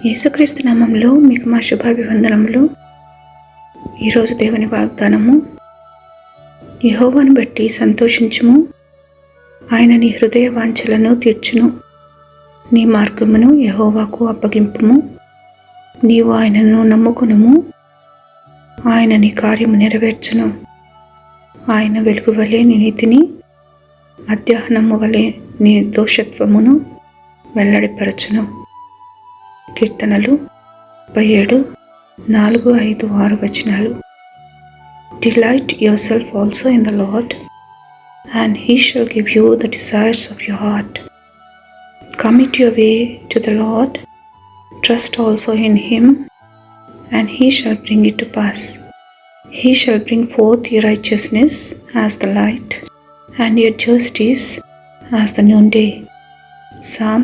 యేసుక్రీస్తు నామంలో మీకు మా శుభాభివందనములు. ఈరోజు దేవుని వాగ్దానము, యెహోవాను బట్టి సంతోషించుము, ఆయన నీ హృదయ వాంఛలను తీర్చును. నీ మార్గమును యెహోవాకు అప్పగింపుము, నీవు ఆయనను నమ్ముకునుము, ఆయన నీ కార్యము నెరవేర్చును. ఆయన వెలుగు వలె నీ నీతిని, మధ్యాహ్నము వలె నీ దోషత్వమును వెల్లడిపరచును. కీర్తనలు 37, 4, 5, 6 వచనాలు. Delight yourself also in the Lord, and he shall give you the desires of your heart. Commit your way to the Lord, trust also in him, and he shall bring it to pass. He shall bring forth your righteousness as the light, and your justice as the noonday. Psalm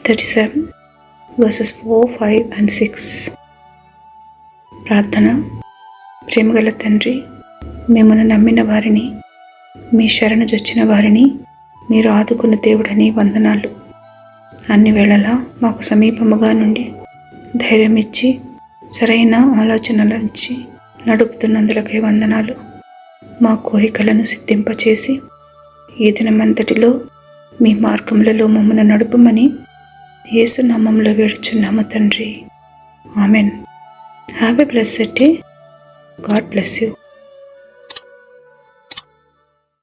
37 verses 4, 5 and 6. ప్రార్థన. ప్రేమగల తండ్రి, మిమ్మల్ని నమ్మిన వారిని, మీ శరణు జొచ్చిన వారిని మీరు ఆదుకున్న దేవుడని వందనాలు. అన్ని వేళలా మాకు సమీపముగా నుండి ధైర్యం ఇచ్చి సరైన ఆలోచనలిచ్చి నడుపుతున్నందులకై వందనాలు. మా కోరికలను సిద్ధింపచేసి ఈ దినమంతటిలో మీ మార్గములలో మమ్మల్ని నడుపుమని యేసు నామములో వేడుచున్నాము తండ్రి. Amen. Have a blessed day. God bless you.